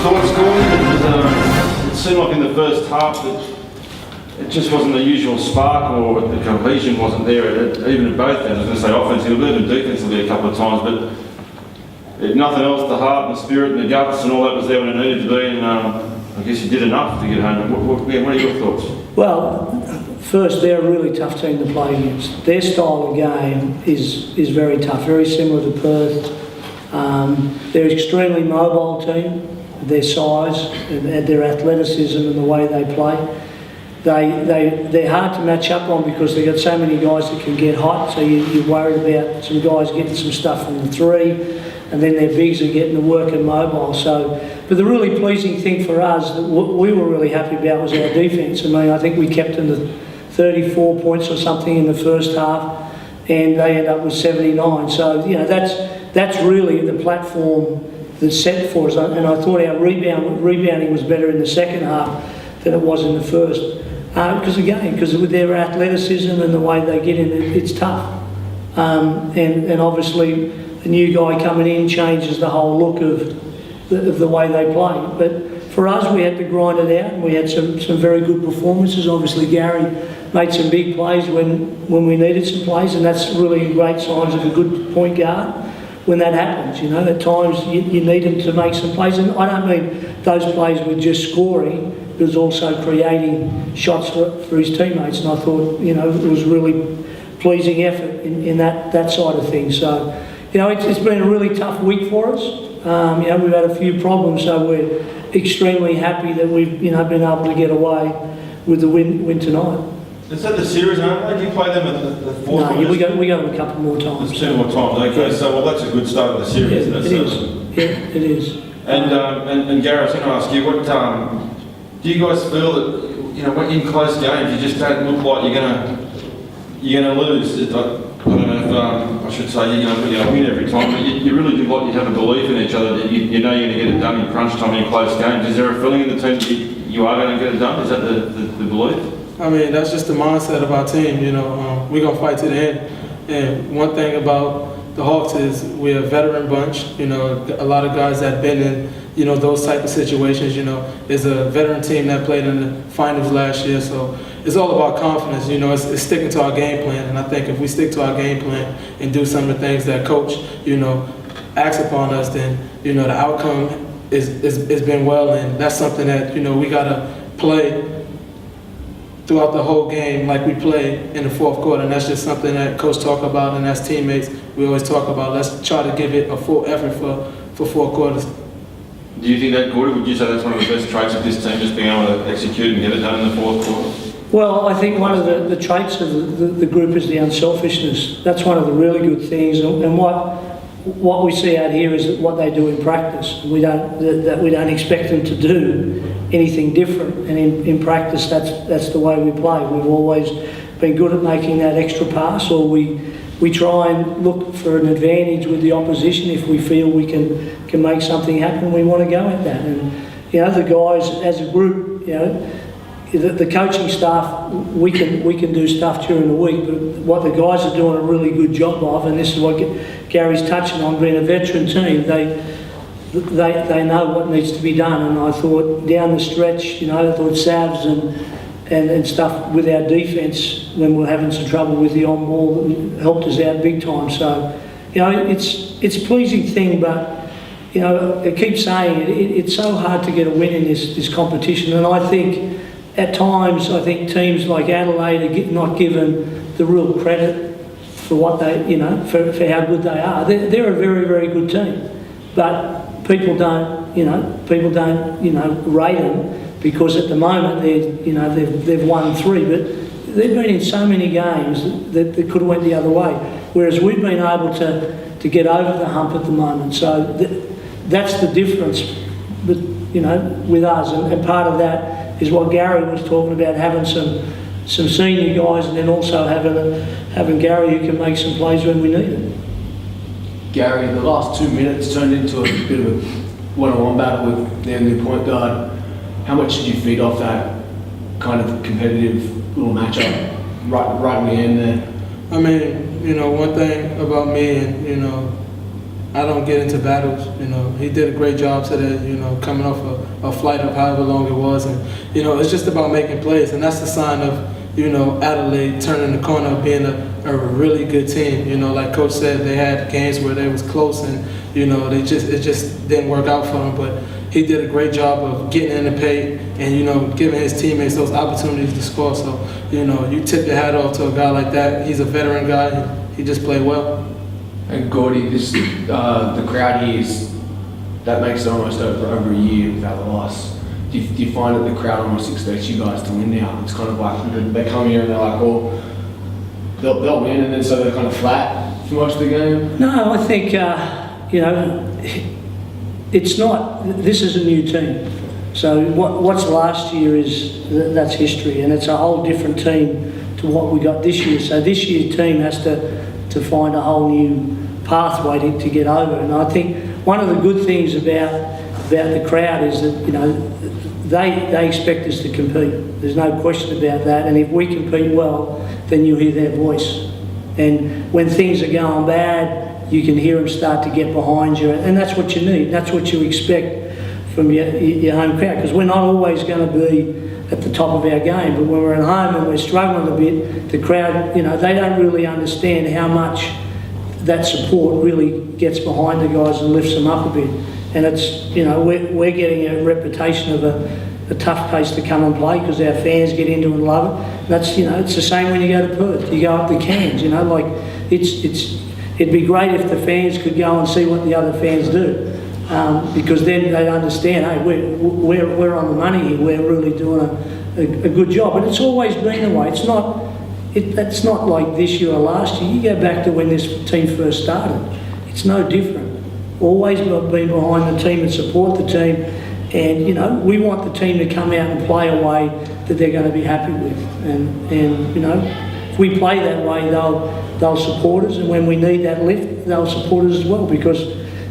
Thoughts, Gordie? It seemed like in the first half that it just wasn't the usual spark, or the cohesion wasn't there, even at both ends. I was going to say offensively, even defensively a couple of times, but if nothing else, the heart and the spirit and the guts and all that was there when it needed to be, and I guess you did enough to get home. What are your thoughts? Well, first, they're a really tough team to play against. Their style of game is very tough, very similar to Perth. They're an extremely mobile team, their size and their athleticism and the way they play. They're hard to match up on because they've got so many guys that can get hot, so you're worried about some guys getting some stuff from the three, and then their bigs are getting the work and mobile. But the really pleasing thing for us that we were really happy about was our defence. I mean, I think we kept them to 34 points or something in the first half, and they ended up with 79. So, you know, that's really the platform that's set for us. And I thought our rebounding was better in the second half than it was in the first. Because with their athleticism and the way they get in, it's tough. And obviously, the new guy coming in changes the whole look of the way they play. But for us, we had to grind it out, and we had some very good performances. Obviously, Gary made some big plays when we needed some plays, and that's really great signs of a good point guard when that happens. You know, at times you need him to make some plays, and I don't mean those plays with just scoring, but it was also creating shots for his teammates, and I thought, you know, it was really pleasing effort in that side of things. So, you know, it's been a really tough week for us. You know, we've had a few problems, so we're extremely happy that we've, you know, been able to get away with the win tonight. Is that the series, Adelaide? Do you play them at the fourth? No, we go them a couple more times. There's 2 more times. Okay, so well, that's a good start of the series. Yeah, it is. Yeah, it is. And Gary, I was going to ask you, what do you guys feel that, you know, in close games you just don't look like you're gonna lose? I don't know if I should say you're gonna win every time, but you really do like you have a belief in each other that you know you're going to get it done in crunch time in close games. Is there a feeling in the team that you are going to get it done? Is that the belief? I mean, that's just the mindset of our team. You know, we're gonna fight to the end. And one thing about the Hawks is we're a veteran bunch. You know, a lot of guys that have been in, you know, those type of situations. You know, there's a veteran team that played in the finals last year, so it's all about confidence. You know, it's sticking to our game plan, and I think if we stick to our game plan and do some of the things that coach, you know, acts upon us, then, you know, the outcome is been well, and that's something that, you know, we gotta play throughout the whole game like we play in the fourth quarter, and that's just something that coach talk about, and as teammates we always talk about. Let's try to give it a full effort for 4 quarters. Do you think that, Gordie, would you say that's one of the best traits of this team, just being able to execute and get it done in the fourth quarter? Well, I think one of the traits of the group is the unselfishness. That's one of the really good things, and what we see out here is what they do in practice. We don't expect them to do anything different, and in practice that's the way we play. We've always been good at making that extra pass, or we try and look for an advantage with the opposition. If we feel we can make something happen, we want to go at that. And, you know, the guys as a group, you know, the coaching staff, we can do stuff during the week, but what the guys are doing a really good job of, and this is what Gary's touching on, being a veteran team, they know what needs to be done. And I thought down the stretch, you know, I thought Savs and stuff with our defence when we were having some trouble with the on ball helped us out big time. So, you know, it's a pleasing thing, but, you know, I keep saying it's so hard to get a win in this competition, and I think at times, I think teams like Adelaide are not given the real credit for what they, you know, for how good they are. They're a very, very good team, but people don't rate them because at the moment they've won 3, but they've been in so many games that could have went the other way. Whereas we've been able to get over the hump at the moment. So that's the difference, but you know, with us, and part of that is what Gary was talking about, having some senior guys, and then also having Gary who can make some plays when we need it. Gary, the last 2 minutes turned into a bit of a one-on-one battle with their new point guard. How much did you feed off that kind of competitive little matchup right in the end there? I mean, you know, one thing about me, and you know, I don't get into battles. You know, he did a great job today. You know, coming off a flight of however long it was, and you know, it's just about making plays, and that's the sign of, you know, Adelaide turning the corner, being a really good team. You know, like Coach said, they had games where they was close, and you know, it just didn't work out for them. But he did a great job of getting in the paint and, you know, giving his teammates those opportunities to score. So, you know, you tip your hat off to a guy like that. He's a veteran guy. He just played well. And Gordie, the crowd here that makes it almost over a year without a loss. Do you find that the crowd almost expects you guys to win now? It's kind of like they come here and they're like, oh, they'll win, and then so they're kind of flat for most of the game? No, I think, you know, it's not, this is a new team. So what's last year that's history, and it's a whole different team to what we got this year. So this year's team has to find a whole new pathway to get over. And I think one of the good things about the crowd is that, you know, they expect us to compete. There's no question about that. And if we compete well, then you hear their voice. And when things are going bad, you can hear them start to get behind you. And that's what you need. That's what you expect from your home crowd. Because we're not always going to be at the top of our game. But when we're at home and we're struggling a bit, the crowd, you know, they don't really understand how much that support really gets behind the guys and lifts them up a bit. And it's, you know, we're getting a reputation of a tough place to come and play because our fans get into it and love it. That's, you know, it's the same when you go to Perth. You go up the Cairns, you know, like it'd be great if the fans could go and see what the other fans do, because then they'd understand, hey, we're on the money here. We're really doing a good job. And it's always been the way. It's not like this year or last year. You go back to when this team first started. It's no different. Always been behind the team and support the team. And, you know, we want the team to come out and play a way that they're going to be happy with. And you know, if we play that way, they'll support us. And when we need that lift, they'll support us as well, because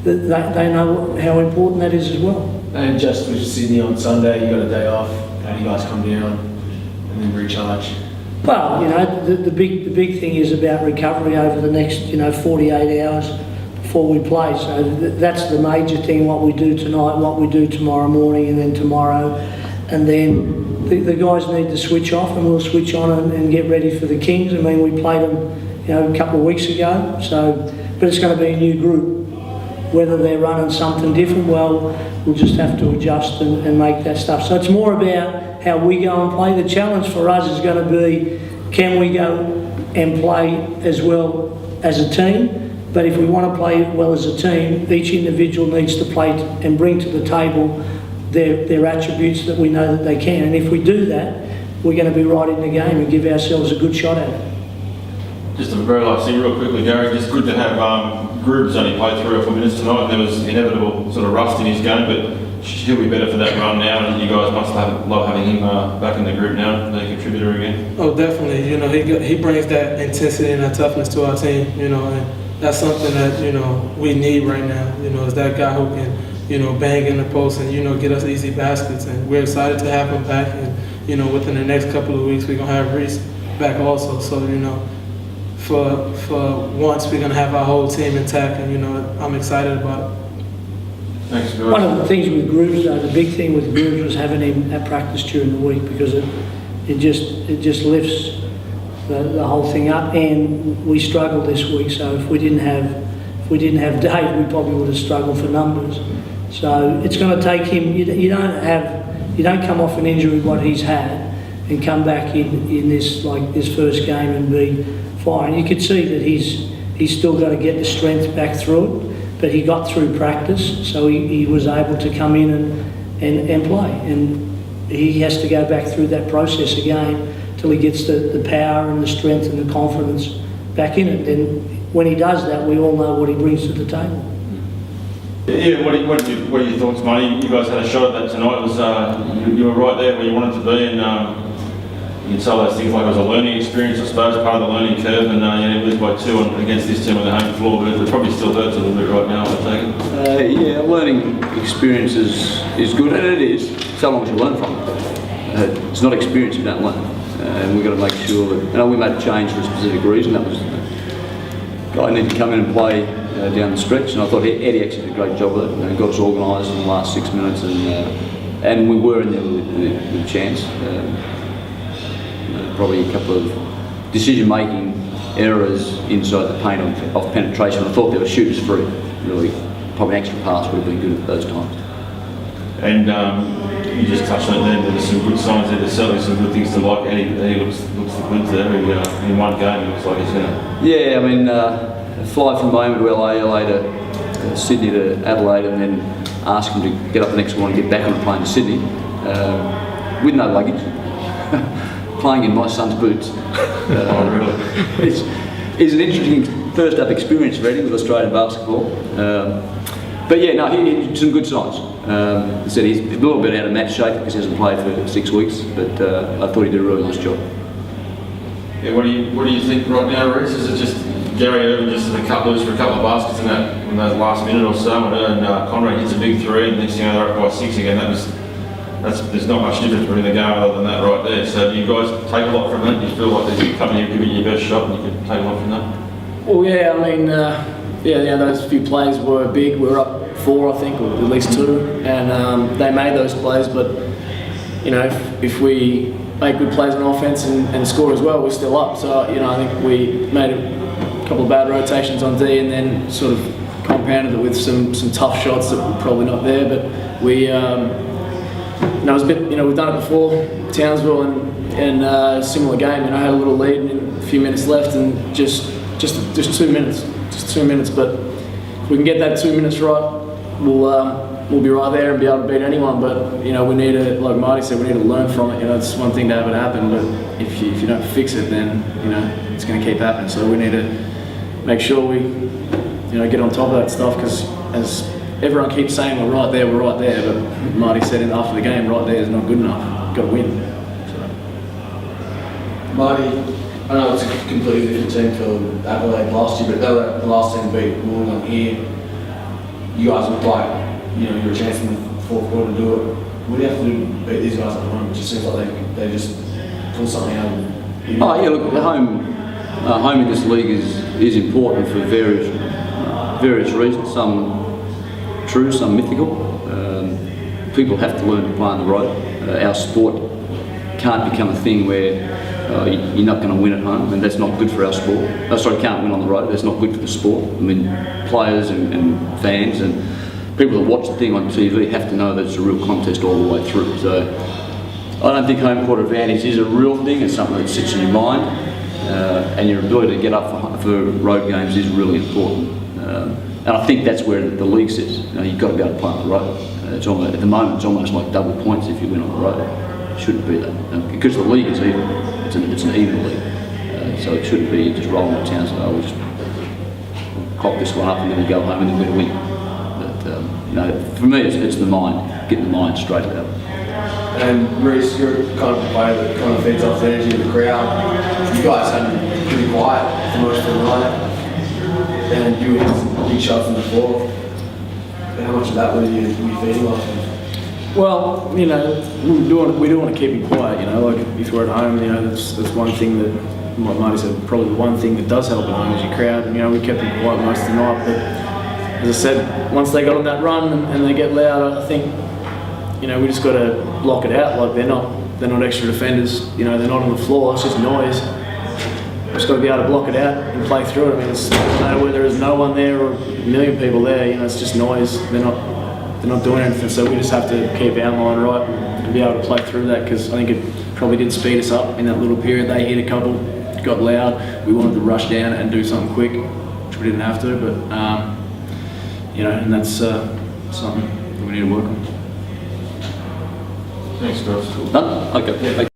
they know how important that is as well. And just with Sydney on Sunday, you got a day off. How do you guys come down and then recharge? Well, you know, the big thing is about recovery over the next, you know, 48 hours before we play. So that's the major thing, what we do tonight, what we do tomorrow morning, and then tomorrow. And then the guys need to switch off, and we'll switch on and get ready for the Kings. I mean, we played them, you know, a couple of weeks ago. So, but it's going to be a new group. Whether they're running something different, well, we'll just have to adjust and make that stuff. So it's more about how we go and play. The challenge for us is going to be, can we go and play as well as a team? But if we want to play well as a team, each individual needs to play and bring to the table their attributes that we know that they can. And if we do that, we're going to be right in the game and give ourselves a good shot at it. Just a very last thing real quickly, Gary, just good to have Group's only played 3 or 4 minutes tonight, and there was inevitable sort of rust in his game, but he'll be better for that run now, and you guys must love having him back in the group now, the contributor again. Oh, definitely. You know, he brings that intensity and that toughness to our team, you know, and that's something that, you know, we need right now. You know, is that guy who can, you know, bang in the post and, you know, get us easy baskets. And we're excited to have him back. And, you know, within the next couple of weeks, we're going to have Rhys back also. So, you know, for once, we're going to have our whole team intact. And, you know, I'm excited about it. Thanks, guys. One of the things with Groups, though, the big thing with Groups was having him at practice during the week, because it just lifts the whole thing up. And we struggled this week, so if we didn't have Dave, we probably would have struggled for numbers. So it's going to take him. You don't come off an injury what he's had and come back in this first game and be fine. You could see that he's still got to get the strength back through it, but he got through practice, so he was able to come in and play. And he has to go back through that process again till he gets the power and the strength and the confidence back in it. And when he does that, we all know what he brings to the table. Yeah, what are your thoughts, Marty? You guys had a shot at that tonight. It was you were right there where you wanted to be, and you can tell those things like it was a learning experience, I suppose, part of the learning curve, and you lose by 2 against this team on the home floor, but it probably still hurts a little bit right now, I take it. Yeah, learning experience is good, and it is, so long as you learn from it. It's not experience if you don't learn. And we've got to make sure that, we made a change for a specific reason. That was, guy needed to come in and play down the stretch, and I thought Eddie actually did a great job of it. He got us organised in the last 6 minutes, and we were in there with a chance. Probably a couple of decision-making errors inside the paint of penetration. I thought they were shooters free, really. Probably an extra pass would have been good at those times. And you just touched on it there, there's some good signs there, there's certainly some good things to like. Eddie looks the goods there. In one game, it looks like he's going to... Yeah, I mean, fly from Miami to LA to Sydney to Adelaide, and then ask him to get up the next morning and get back on a plane to Sydney with no luggage. Playing in my son's boots. Oh, really? It's an interesting first-up experience for Eddie with Australian basketball. But yeah, no, he some good signs. He said he's a little bit out of match shape because he hasn't played for 6 weeks, but I thought he did a really nice job. Yeah, what do you think right now, Rhys? Is it just Gary Ervin just for a couple of baskets in that last minute or so, and Conrad hits a big three, and next thing you know they're up by 6 again? There's not much difference between the game other than that right there. So do you guys take a lot from that? Do you feel like you come here, give it your best shot, and you can take a lot from that? Well, yeah, I mean, those few plays were big. We were up 4, I think, or at least 2, and they made those plays. But you know, if we make good plays on offense and score as well, we're still up. So you know, I think we made a couple of bad rotations on D, and then sort of compounded it with some tough shots that were probably not there. But we. It was a bit, we've done it before, Townsville, and a similar game. Had a little lead and a few minutes left, and just 2 minutes, But if we can get that 2 minutes right, we'll be right there and be able to beat anyone. But we need to, like Marty said, we need to learn from it. It's one thing to have it happen, but if you don't fix it, then it's going to keep happening. So we need to make sure we get on top of that stuff, because as everyone keeps saying we're right there, but Marty said after the game, right there is not good enough. Got to win. So. Marty, I know it's a completely different team to Adelaide last year, but they were the last team to beat Wollongong here. You guys looked like you were a chance in the fourth quarter to do it. What do you have to do to beat these guys at home? It just seems like they just pull something out. Oh yeah, look, the home in this league is important for various reasons. Some true, some mythical. People have to learn to play on the road. Our sport can't become a thing where you're not going to win at home, and that's not good for our sport. Can't win on the road. That's not good for the sport. I mean, players and fans and people that watch the thing on TV have to know that it's a real contest all the way through. So I don't think home court advantage is a real thing. It's something that sits in your mind, and your ability to get up for road games is really important. And I think that's where the league sits. You've got to be able to play on the road. At the moment, it's almost like double points if you win on the road. It shouldn't be that. Because the league is even. It's an even league. So it shouldn't be just rolling the town. So we'll just cop this one up and then we go home and then we're going to win. But for me, it's the mind, getting the mind straight about it. And Rhys, you're kind of a player that kind of feeds off the energy of the crowd. You guys had been pretty quiet for most of the night, and you had some big shots on the floor. How much of that were you feeding off? Well, we do want to keep it quiet. Like if we're at home, that's one thing that, like Marty said, probably the one thing that does help at home is your crowd. And we kept it quiet most of the night. But as I said, once they got on that run and they get loud, I think we just got to block it out. Like they're not extra defenders. They're not on the floor. It's just noise. Just got to be able to block it out and play through it. I mean, it's whether there's no one there or a million people there. It's just noise. They're not doing anything. So we just have to keep our line right and be able to play through that, because I think it probably did speed us up in that little period. They hit a couple, got loud. We wanted to rush down and do something quick, which we didn't have to. But and that's something we need to work on. Thanks, guys. Done? Okay.